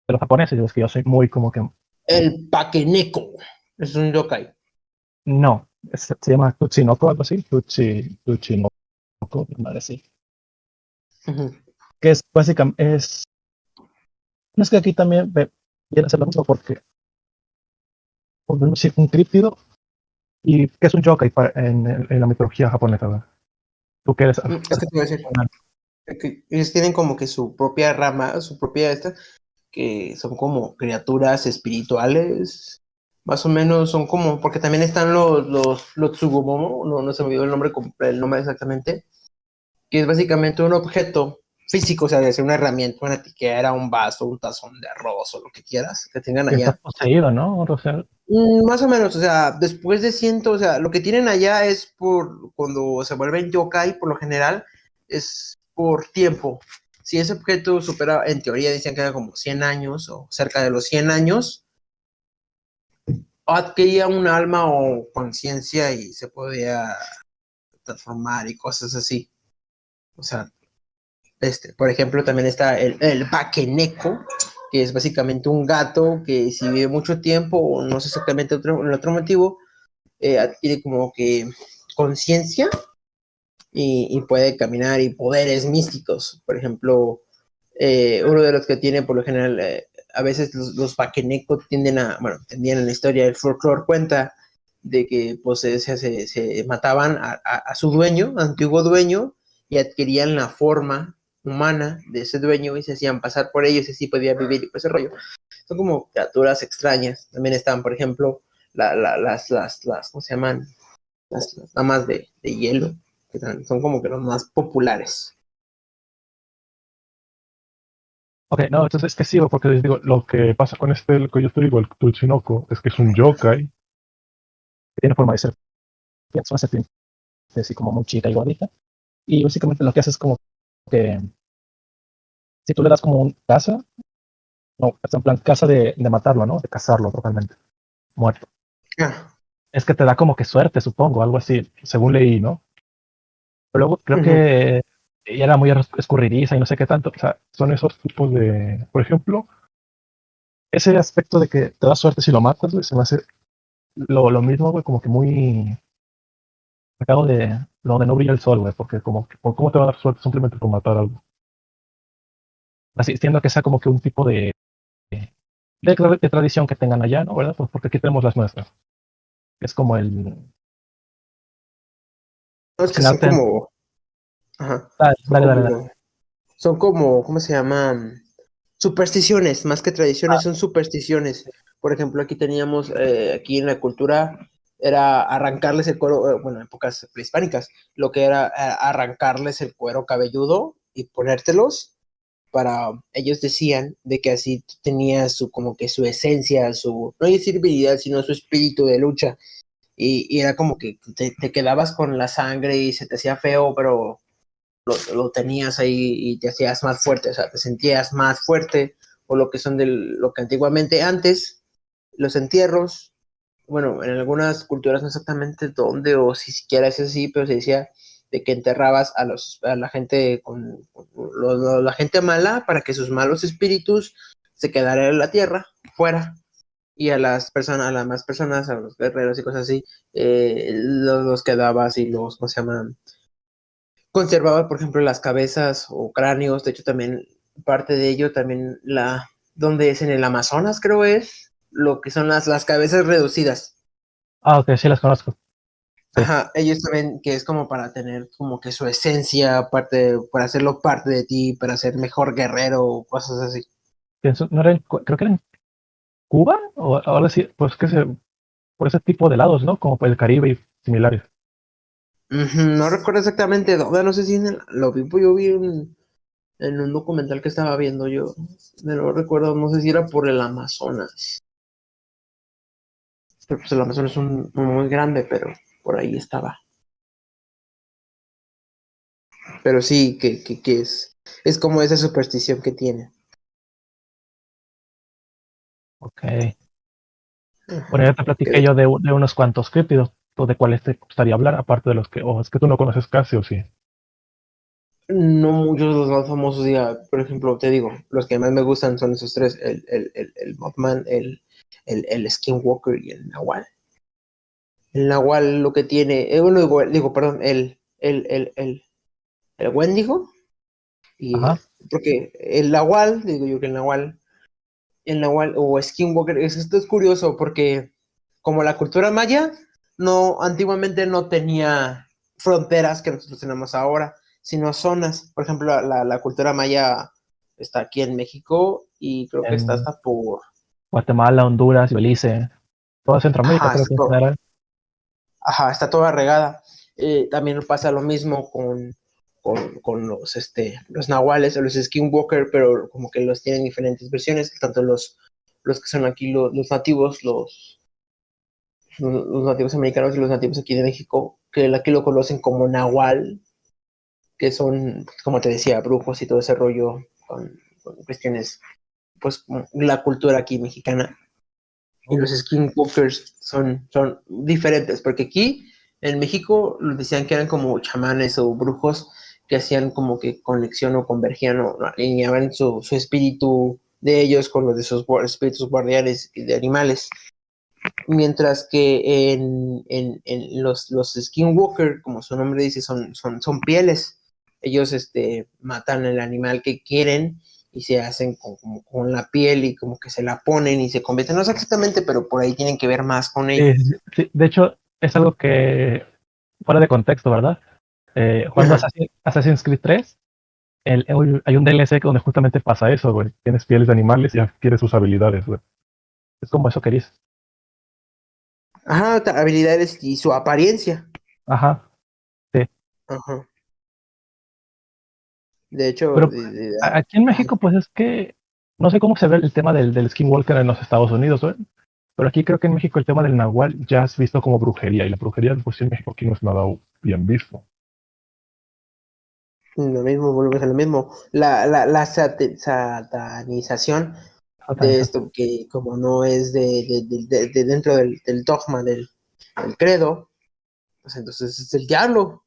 los japoneses. Es que yo soy muy como que. El Pakeneko. Es un yokai. No, se llama Tutsinoko, algo así. Tutsinoko, madre sí. Ujú. Que es básicamente. No es que aquí también viene a ser lo mismo porque un críptido y que es un yokai en la mitología japonesa, ¿verdad? Tú que eres. Es que te voy a decir, que ellos tienen como que su propia rama, su propia que son como criaturas espirituales, más o menos son como, porque también están los Tsugumomo, no se me olvidó el nombre exactamente, que es básicamente un objeto físico, o sea, de ser una herramienta, una tiquera, un vaso, un tazón de arroz o lo que quieras que tengan Que está allá. poseído, ¿no? O sea, Más o menos, o sea, después de o sea, lo que tienen allá es cuando se vuelven yokai, por lo general, es por tiempo. Si ese objeto supera, en teoría dicen que era como 100 años o cerca de los 100 años, adquiría un alma o conciencia y se podía transformar y cosas así. O sea, por ejemplo, también está el Bakeneko, que es básicamente un gato que si vive mucho tiempo, o no sé exactamente el otro motivo, adquiere como que conciencia y puede caminar y poderes místicos. Por ejemplo, uno de los que tiene por lo general, a veces los Bakeneko tendían en la historia, el folclore cuenta de que pues, se mataban a su dueño, antiguo dueño, y adquirían la forma humana de ese dueño y se hacían pasar por ellos y así podían vivir y pues ese rollo. Son como criaturas extrañas. También están, por ejemplo, las ¿cómo se llaman? Las damas de hielo, que son como que los más populares. Ok, no, entonces es que sí, porque les digo, lo que pasa con lo que yo te digo, el Tutsunoko, es que es un yokai que tiene forma de ser, es una serpiente así como muy chica y gordita. Y básicamente lo que hace es como que si tú le das como un caza, no, es en plan caza de matarlo, ¿no? De cazarlo totalmente, muerto. Ah, Es que te da como que suerte, supongo, algo así, según leí, ¿no? Pero luego creo ujú. que ella era muy escurridiza y no sé qué tanto. O sea, son esos tipos de, por ejemplo, ese aspecto de que te da suerte si lo matas, güey, se me hace lo mismo, güey, como que muy sacado de donde no brilla el sol, güey, porque como, ¿cómo te va a dar suerte simplemente por matar algo? Así, siendo que sea como que un tipo de tradición que tengan allá, ¿no? ¿Verdad? Pues porque aquí tenemos las nuestras. Es como el No, es que son cocinarte. como, ajá, Dale, son dale, dale, dale. como, son como, ¿cómo se llama? Supersticiones, más que tradiciones, son supersticiones. Por ejemplo, aquí teníamos, aquí en la cultura, era arrancarles el cuero, bueno, en épocas prehispánicas, lo que era arrancarles el cuero cabelludo y ponértelos para, ellos decían de que así tenía su, como que su esencia, su, no decir habilidad, sino su espíritu de lucha. Y era como que te quedabas con la sangre y se te hacía feo, pero lo tenías ahí y te hacías más fuerte, o sea, te sentías más fuerte, o lo que son de lo que antiguamente antes, los entierros, bueno, en algunas culturas no exactamente dónde o si siquiera es así, pero se decía de que enterrabas a la gente la gente mala para que sus malos espíritus se quedaran en la tierra, fuera, y a las personas, a las más personas, a los guerreros y cosas así, los quedabas y los, ¿cómo se llaman? Conservaba, por ejemplo, las cabezas o cráneos, de hecho también parte de ello, también donde es en el Amazonas, creo es, lo que son las cabezas reducidas. Ah, ok, sí las conozco. Sí. Ajá, ellos también, que es como para tener como que su esencia, parte, para hacerlo parte de ti, para ser mejor guerrero o cosas así. No era creo que era en Cuba o ahora sí, pues que se, por ese tipo de lados, ¿no? Como por el Caribe y similares. Ujú, no recuerdo exactamente dónde, no sé si lo vi, pues yo vi en un documental que estaba viendo yo, no recuerdo, no sé si era por el Amazonas. Pero pues el Amazonas es muy grande, pero por ahí estaba. Pero sí, que es como esa superstición que tiene. Ok. Bueno, ya Ajá. te Que de platiqué hecho, yo de unos cuantos críptidos, o de cuáles te gustaría hablar, aparte de los que, o es que tú no conoces casi, o sí. no muchos de los más famosos, ya, por ejemplo, te digo, los que más me gustan son esos tres, el Mothman, el Skinwalker y el Nahual. El Nahual lo que tiene, bueno, digo, perdón, el Wendigo, y Ajá. porque el Nahual, digo yo que el Nahual o Skinwalker, esto es curioso porque como la cultura maya no antiguamente no tenía fronteras que nosotros tenemos ahora, sino zonas. Por ejemplo, la cultura maya está aquí en México y creo que está En hasta por, Guatemala, Honduras, Belice, toda Centroamérica, ajá, creo que en general. está toda regada. También pasa lo mismo con los nahuales o los skinwalker, pero como que los tienen diferentes versiones, tanto los que son aquí los nativos, los nativos americanos y los nativos aquí de México, que aquí lo conocen como nahual, que son, como te decía, brujos y todo ese rollo con cuestiones, pues como la cultura aquí mexicana. Y los skinwalkers son diferentes, porque aquí en México decían que eran como chamanes o brujos que hacían como que conexión o convergían o alineaban su espíritu de ellos con los de sus espíritus guardianes de animales. Mientras que en los skinwalker, como su nombre dice, son pieles. Ellos matan el animal que quieren y se hacen con la piel y como que se la ponen y se convierten, no sé exactamente, pero por ahí tienen que ver más con Sí, ellos. sí, de hecho, es algo que, fuera de contexto, ¿verdad? Jugando Ajá. Assassin's Creed 3, hay un DLC donde justamente pasa eso, güey. Tienes pieles de animales y adquieres sus habilidades, güey. Es como eso que dices. Ajá, habilidades y su apariencia. Ajá, sí. Ajá. De hecho, Pero aquí en ajá. México, pues es que no sé cómo se ve el tema del Skinwalker en los Estados Unidos, ¿eh? Pero aquí creo que en México el tema del Nahual ya es visto como brujería, y la brujería, pues sí, en México aquí no es nada bien visto. Lo mismo, volvemos a lo mismo. La satanización de Satanización. esto, que como no es de dentro del dogma del credo, pues entonces es el diablo.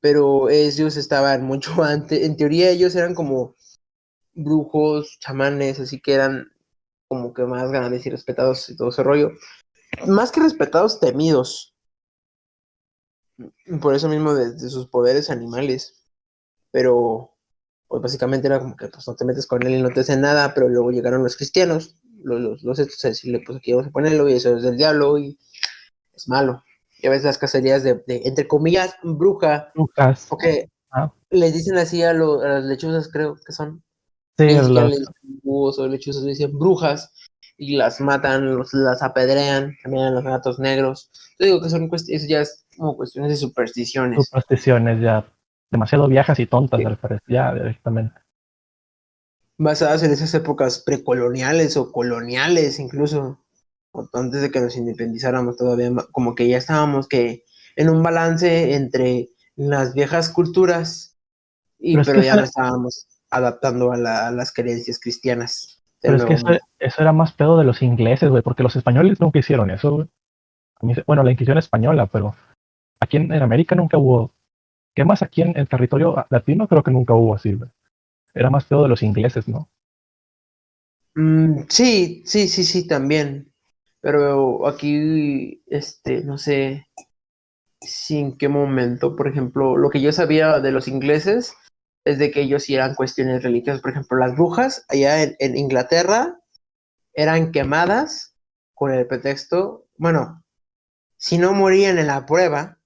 Pero ellos estaban mucho antes, en teoría ellos eran como brujos, chamanes, así que eran como que más grandes y respetados y todo ese rollo. Más que respetados, temidos. Por eso mismo de sus poderes animales. Pero pues básicamente era como que pues no te metes con él y no te hacen nada, pero luego llegaron los cristianos, los estos a decirle, pues aquí vamos a ponerlo y eso es del diablo y es malo. Ya ves las cacerías entre comillas, bruja, Lucas. porque Ah, les dicen así a las lechuzas, creo que son, sí, que ni siquiera le dicen búhos o lechuzas, le dicen brujas y las matan, las apedrean, también a los gatos negros. Yo digo que son eso ya es como cuestiones de supersticiones. supersticiones ya demasiado viejas y tontas, al parecer, ya directamente. Basadas en esas épocas precoloniales o coloniales incluso, o antes de que nos independizáramos todavía, como que ya estábamos que en un balance entre las viejas culturas, Pero es que pero ya no estábamos adaptando a las creencias cristianas pero del es que nuevo mundo. eso era más pedo de los ingleses, güey, porque los españoles nunca hicieron eso, güey. Bueno, la Inquisición española, pero aquí en América nunca hubo. ¿Qué más aquí en el territorio latino? Creo que nunca hubo así, güey. Era más pedo de los ingleses, ¿no? Sí, sí, sí, sí, también. Pero aquí, no sé si en qué momento, por ejemplo, lo que yo sabía de los ingleses es de que ellos sí eran cuestiones religiosas. Por ejemplo, las brujas allá en Inglaterra eran quemadas con el pretexto, bueno, si no morían en la prueba,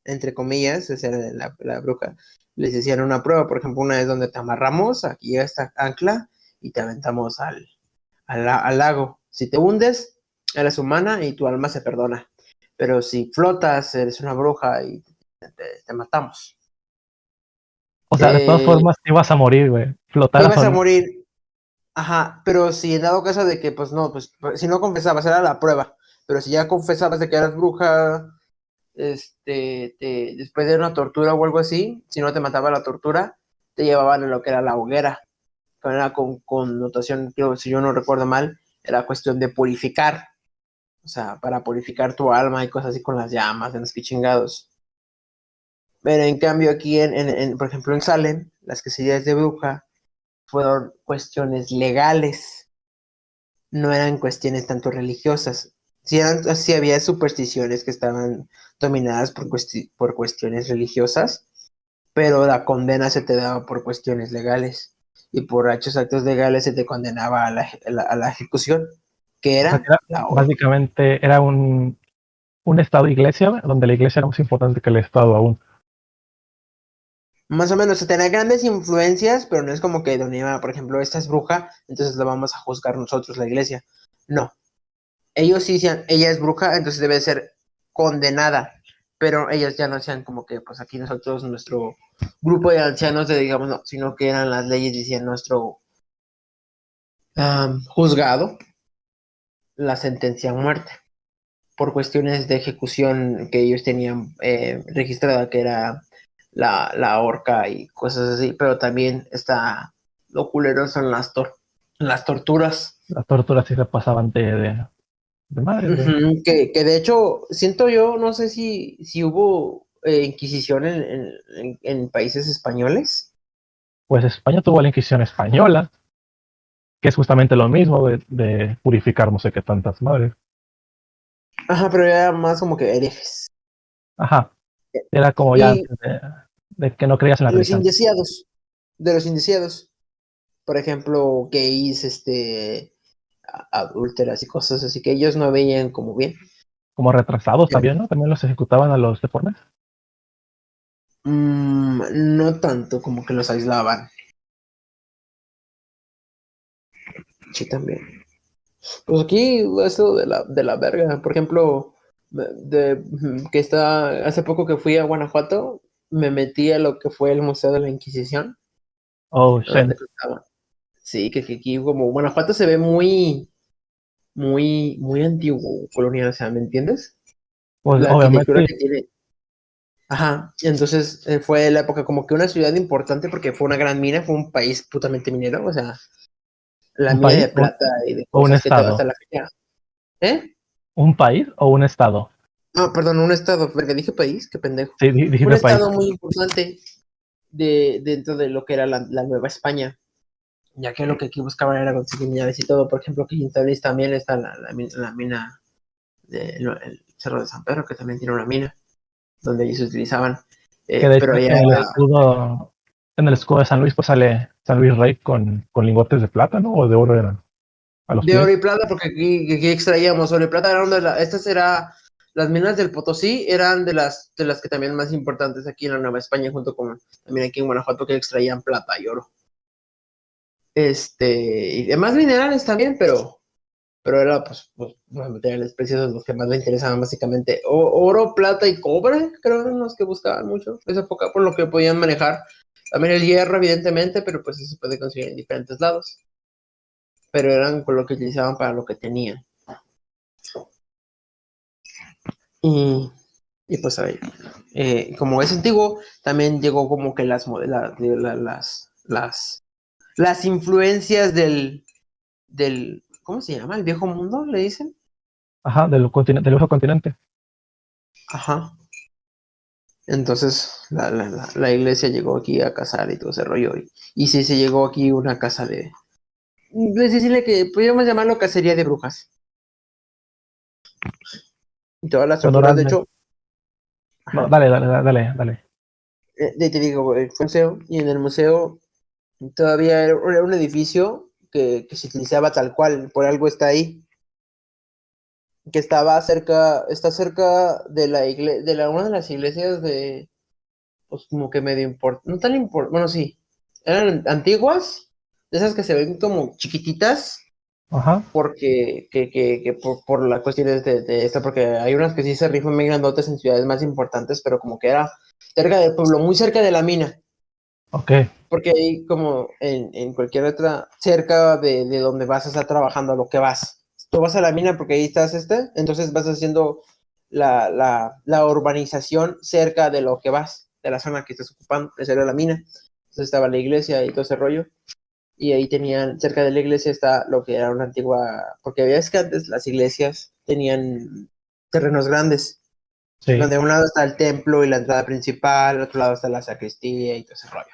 entre comillas, o sea, la bruja, les hacían una prueba, por ejemplo, una es donde te amarramos aquí a esta ancla y te aventamos al lago. Si te hundes, eres humana y tu alma se perdona. Pero si flotas, eres una bruja y te matamos. O sea, de todas Eh, formas ibas a morir, güey. Flotaras ibas o a no. morir, ajá, pero si en dado caso de que, pues no, pues si no confesabas, era la prueba. Pero si ya confesabas de que eras bruja, después de una tortura o algo así, si no te mataba la tortura, te llevaban a lo que era la hoguera, que era con connotación, creo, si yo no recuerdo mal, era cuestión de purificar, o sea, para purificar tu alma y cosas así con las llamas, en los que chingados. Pero en cambio aquí, por ejemplo, en Salem, las quesadillas de bruja fueron cuestiones legales, no eran cuestiones tanto religiosas. Sí había supersticiones que estaban dominadas por cuestiones religiosas, pero la condena se te daba por cuestiones legales y por hechos actos legales se te condenaba a la ejecución, que O sea, que era era, la horca. básicamente era un estado-iglesia, güey, donde la iglesia era más importante que el estado aún. Más o menos, se tenía grandes influencias, pero no es como que Doneva, por ejemplo, esta es bruja, entonces la vamos a juzgar nosotros, la iglesia. No, ellos sí decían, ella es bruja, entonces debe ser condenada, pero ellos ya no decían como que, pues aquí nosotros, nuestro grupo de ancianos, digamos, no, sino que eran las leyes, decían nuestro juzgado, la sentencia a muerte, por cuestiones de ejecución que ellos tenían registrada, que era la horca y cosas así, pero también está lo culero son las torturas. Las torturas sí se pasaban de madres, güey. Ujú, que de hecho, siento yo, no sé si hubo Inquisición en países españoles. Pues España tuvo la Inquisición española, que es justamente lo mismo de purificar no sé qué tantas madres. Ajá, pero era más como que herejes. Ajá, era como ya Y antes de que no creías en la los religión. indiciados, de los indiciados, por ejemplo, gays, adúlteras y cosas así que ellos no veían como bien. Como retrasados Pero, también, ¿no? También los ejecutaban a los deformes. no tanto como que los aislaban. Sí, también. Pues aquí, eso de la verga. Por ejemplo, que está, hace poco que fui a Guanajuato, me metí a lo que fue el Museo de la Inquisición, Oh, donde shit. estaba. Sí, que aquí como Guanajuato se ve muy antiguo, colonial, o sea, ¿me entiendes? Pues La arquitectura obviamente, que tiene. Ajá, entonces fue la época como que una ciudad importante porque fue una gran mina, fue un país putamente minero, o sea, la ¿un mina país de plata y de o un cosas que hasta estado? la fecha. ¿Eh? ¿Un país o un estado? No, perdón, un estado, porque dije país, qué pendejo. Sí, Un dijiste país. estado muy importante dentro de lo que era la Nueva España, ya que lo que aquí buscaban era conseguir minerales y todo. Por ejemplo, aquí en Tabriz también está la mina el Cerro de San Pedro, que también tiene una mina, donde ellos se utilizaban. Que de Pero hecho ya en el escudo de San Luis, pues sale San Luis Rey con lingotes de plata, ¿no? O de oro eran a los de oro y pies. plata, porque aquí extraíamos oro y plata, eran estas eran las minas del Potosí, eran de las que también más importantes aquí en la Nueva España, junto con también aquí en Guanajuato, que extraían plata y oro. Y demás minerales también, pero era pues los materiales preciosos los que más le interesaban básicamente. Oro, plata y cobre, creo eran los que buscaban mucho esa época, por lo que podían manejar. También el hierro, evidentemente, pero pues eso se puede conseguir en diferentes lados. Pero eran con lo que utilizaban para lo que tenían. Y, y pues ahí, como es antiguo, también llegó como que las influencias ¿cómo se llama? ¿El viejo mundo? ¿Le dicen? Ajá, del viejo continente. Ajá. Entonces la iglesia llegó aquí a casar y todo ese rollo. Y sí, se llegó aquí una casa decirle que podríamos llamarlo cacería de brujas. Y todas las torturas, de Honorable. hecho, No, ajá. dale. Te digo, fue un museo, y en el museo todavía era un edificio que se utilizaba tal cual, por algo está ahí, que está cerca de la iglesia, una de las iglesias pues como que medio no tan importante, bueno, sí, eran antiguas, de esas que se ven como chiquititas, Ajá. porque que por las cuestiones de esto, porque hay unas que sí se rifan muy grandotes en ciudades más importantes, pero como que era cerca del pueblo, muy cerca de la mina. Ok. Porque ahí, como en cualquier otra, cerca de donde vas a estar trabajando, a lo que vas. Tú vas a la mina porque ahí estás, entonces vas haciendo la urbanización cerca de lo que vas, de la zona que estás ocupando, esa era la mina. Entonces estaba la iglesia y todo ese rollo. Y ahí tenían, cerca de la iglesia está lo que era una antigua, porque había es que antes las iglesias tenían terrenos grandes, Sí. donde a un lado está el templo y la entrada principal, al otro lado está la sacristía y todo ese rollo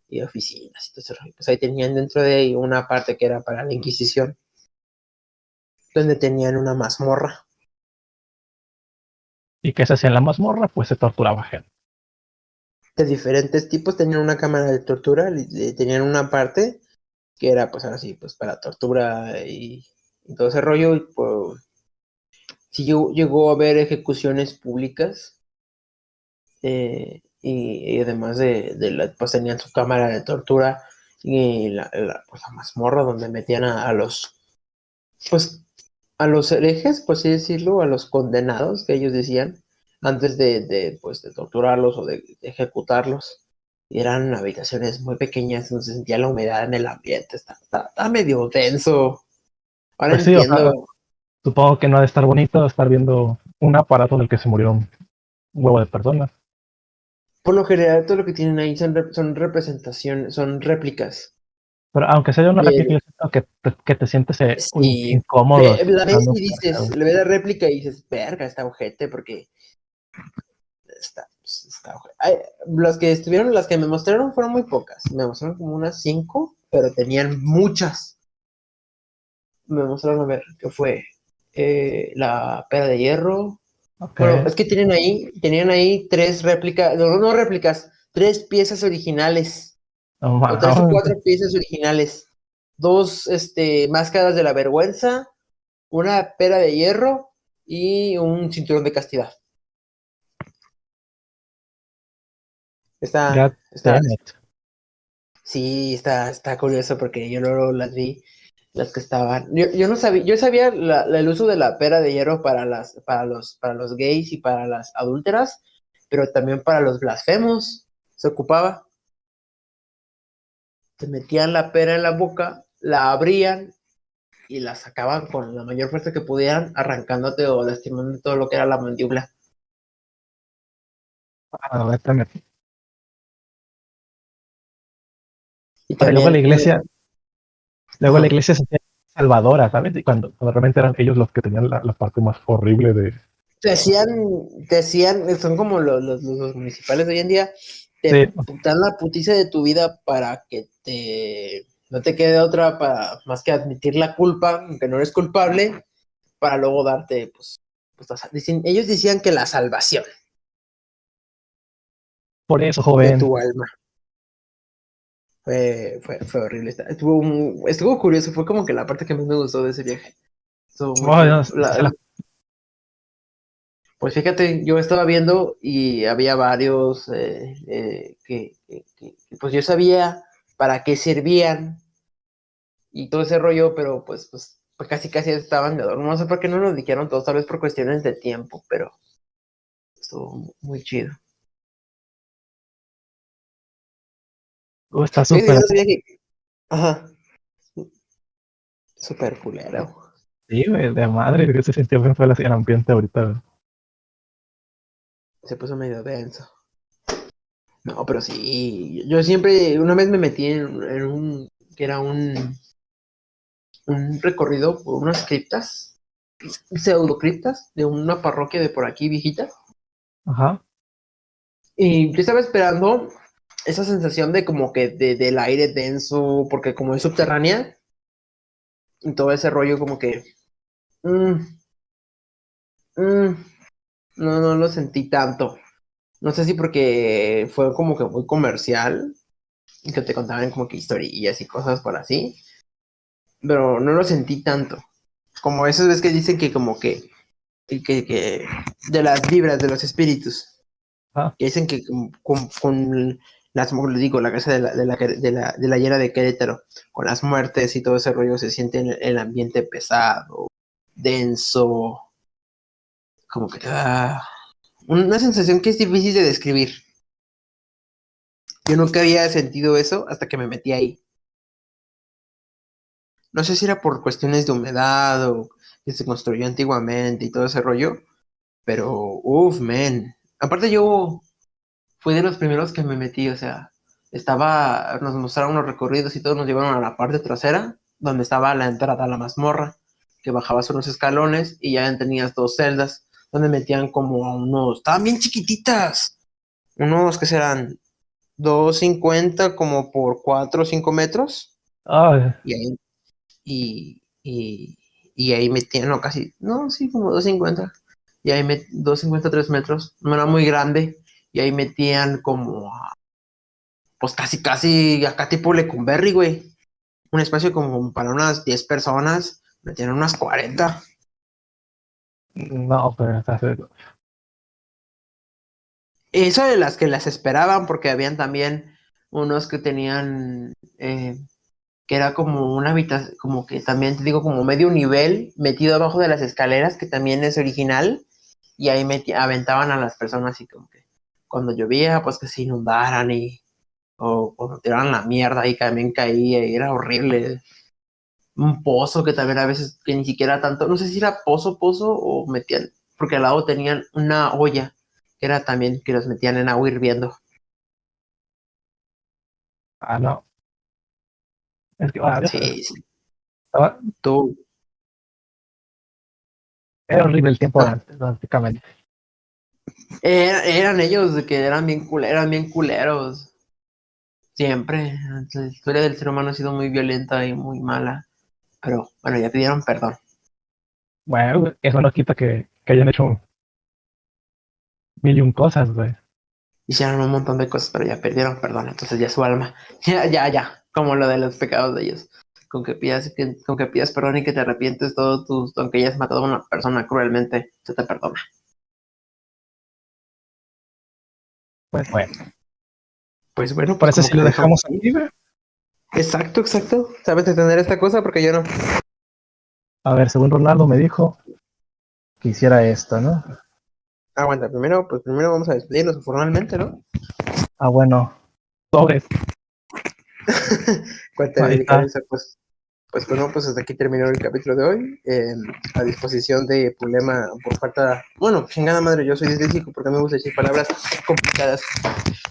y oficinas y todo ese rollo. Pues ahí tenían dentro de ahí una parte que era para la Inquisición, donde tenían una mazmorra ¿Y qué se hacía en la mazmorra? Pues se torturaba gente. de diferentes tipos. Tenían una cámara de tortura, tenían una parte que era, pues ahora sí, pues para tortura y todo ese rollo. Y pues, sí llegó a haber ejecuciones públicas, y además pues tenían su cámara de tortura y pues la mazmorra donde metían pues a los herejes, por así decirlo, a los condenados que ellos decían, antes pues, de torturarlos o de ejecutarlos. Y eran habitaciones muy pequeñas, no se sentía la humedad en el ambiente, está medio denso. Ahora Pues sí, o sea, entiendo. supongo que no ha de estar bonito estar viendo un aparato en el que se murieron un huevo de personas. Por lo general, todo lo que tienen ahí son representaciones, son réplicas. Pero aunque sea una réplica, De, yo siento que te sientes si incómodo la ves estando y cerca. dices, le ves la réplica y dices, verga, está ojete, porque está las que me mostraron fueron muy pocas. Me mostraron como unas 5, pero tenían muchas. Me mostraron a ver qué fue la pera de hierro. Ok. Bueno, es que tenían ahí tres réplicas, no réplicas, tres piezas originales, No, o tres o mames. cuatro piezas originales. Dos, máscaras de la vergüenza, una pera de hierro y un cinturón de castidad. God Está, damn it. sí, está curioso porque yo luego las vi. las que estaban. Yo no sabía, yo sabía el uso de la pera de hierro para los gays y para las adúlteras, pero también para los blasfemos se ocupaba. Se metían la pera en la boca, la abrían y la sacaban con la mayor fuerza que pudieran, arrancándote o lastimando todo lo que era la mandíbula. Exactamente. Y Pero luego también, la ajá, iglesia se hacía salvadora, ¿sabes? Y cuando realmente eran ellos los que tenían la parte más horrible de... te hacían, son como los municipales de hoy en día, Sí, te dan la putiza de tu vida para que no te quede otra para más que admitir la culpa, aunque no eres culpable, para luego darte, ellos decían que la salvación por eso, de joven. tu alma. Fue horrible. Estuvo curioso, fue como que la parte que más me gustó de ese viaje. Estuvo muy Oh, chido. no, Pues fíjate, yo estaba viendo y había varios pues yo sabía para qué servían y todo ese rollo, pero pues casi casi estaban de adorno. No sé por qué no nos dijeron todos, tal vez por cuestiones de tiempo, pero estuvo muy chido. está Fíjate, yo súper. no sabía que... Ajá, súper culero. Sí, güey, de madre, que se sintió bien fue el ambiente ahorita, güey. Se puso medio denso. No, pero sí, yo siempre, una vez me metí que era un recorrido por unas criptas, pseudocriptas, de una parroquia de por aquí viejita. Ajá. Y yo estaba esperando esa sensación de como que del aire denso, porque como es subterránea, y todo ese rollo como que... mm, mm, no lo sentí tanto. No sé si porque fue como que muy comercial, y que te contaban como que historias y cosas por así, pero no lo sentí tanto. Como esas veces que dicen que como que de las vibras de los espíritus, Ah, que dicen que con las, como les digo, la casa de la llena de Querétaro, con las muertes y todo ese rollo se siente el ambiente pesado, denso, como que una sensación que es difícil de describir. Yo nunca había sentido eso hasta que me metí ahí. No sé si era por cuestiones de humedad o que se construyó antiguamente y todo ese rollo, pero uff, man. Aparte yo fui de los primeros que me metí, o sea, nos mostraron unos recorridos y todos nos llevaron a la parte trasera, donde estaba la entrada a la mazmorra, que bajabas unos escalones y ya tenías dos celdas, donde metían como a estaban bien chiquititas, unos que serán 2.50 como por 4 o 5 metros, ah, y ahí, y ahí metían, no, casi, no, sí, como 2.50, y ahí 2.50, 3 metros, no era muy grande, y ahí metían como pues casi, casi acá tipo Lecumberri, güey. Un espacio como para unas 10 personas, me tienen unas 40. no, pero Eso de las que las esperaban, porque habían también unos que tenían, que era como una habitación, como que también te digo, como medio nivel, metido abajo de las escaleras, que también es original, y ahí aventaban a las personas y como que cuando llovía, pues que se inundaran o cuando tiraran la mierda y también caía y era horrible. Un pozo que también a veces que ni siquiera tanto, no sé si era pozo o metían, porque al lado tenían una olla que era también que los metían en agua hirviendo. no. Es que Sí, sí. estaba- Tú, era horrible el tiempo de ah, antes, prácticamente. eran ellos de que eran bien culeros. Siempre. La historia del ser humano ha sido muy violenta y muy mala. Pero bueno, ya pidieron perdón. Bueno, eso no quita que hayan hecho mil y un cosas, güey. Hicieron un montón de cosas, pero ya perdieron perdón. Entonces ya su alma, ya, como lo de los pecados de ellos. Con que pidas perdón y que te arrepientes aunque hayas matado a una persona cruelmente, se te perdona. Pues bueno, Pues bueno, pues parece como si que lo lo dejamos dejamos ahí. aquí, güey. Exacto, exacto. ¿Sabes entender esta cosa? Porque yo no. A ver, según Ronaldo me dijo que hiciera esto, ¿no? Aguanta, primero vamos a despedirnos formalmente, ¿no? Ah, bueno, sobres. Cuenta Ahí está. delicadeza, pues bueno, pues hasta aquí terminó el capítulo de hoy. A disposición de problema por falta. Bueno, chingada madre, yo soy disléxico porque me gusta decir palabras complicadas.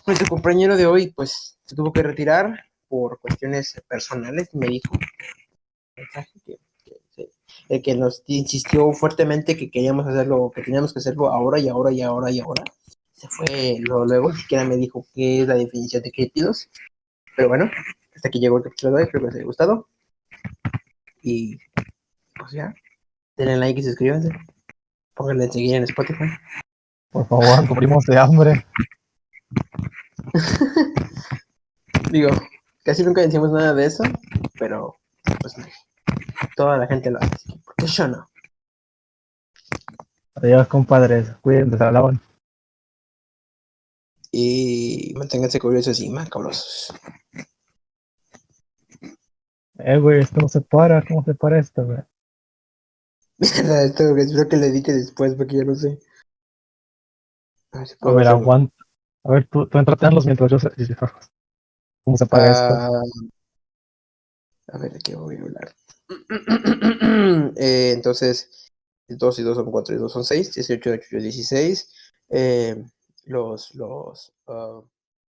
Nuestro compañero de hoy, pues, se tuvo que retirar por cuestiones personales, me dijo. Mensaje que nos insistió fuertemente que queríamos hacerlo, que teníamos que hacerlo ahora y ahora y ahora y ahora. Se fue luego, ni siquiera me dijo qué es la definición de créditos. Pero bueno, hasta aquí llegó el capítulo de hoy, espero que les haya gustado. Y pues ya, denle like y suscríbanse. Pónganle a seguir en Spotify. Por favor, morimos de hambre. Digo, casi nunca decimos nada de eso, pero pues toda la gente lo hace, así que ¿por qué yo no? Adiós, compadres. Cuídense, se hablaban. Y manténganse curiosos y macabrosos. Güey, esto no se para. ¿Cómo se para esto, güey? Mierda, esto espero que lo edite después porque yo no sé. A ver si A puedo ver, hacerlo. aguanta. A ver, tú entretenlos mientras yo... ¿Cómo se para esto? Ah, a ver, ¿de qué voy a hablar? Entonces, 2 y 2 son 4 y 2 son 6, 18 y 8 y 16. Los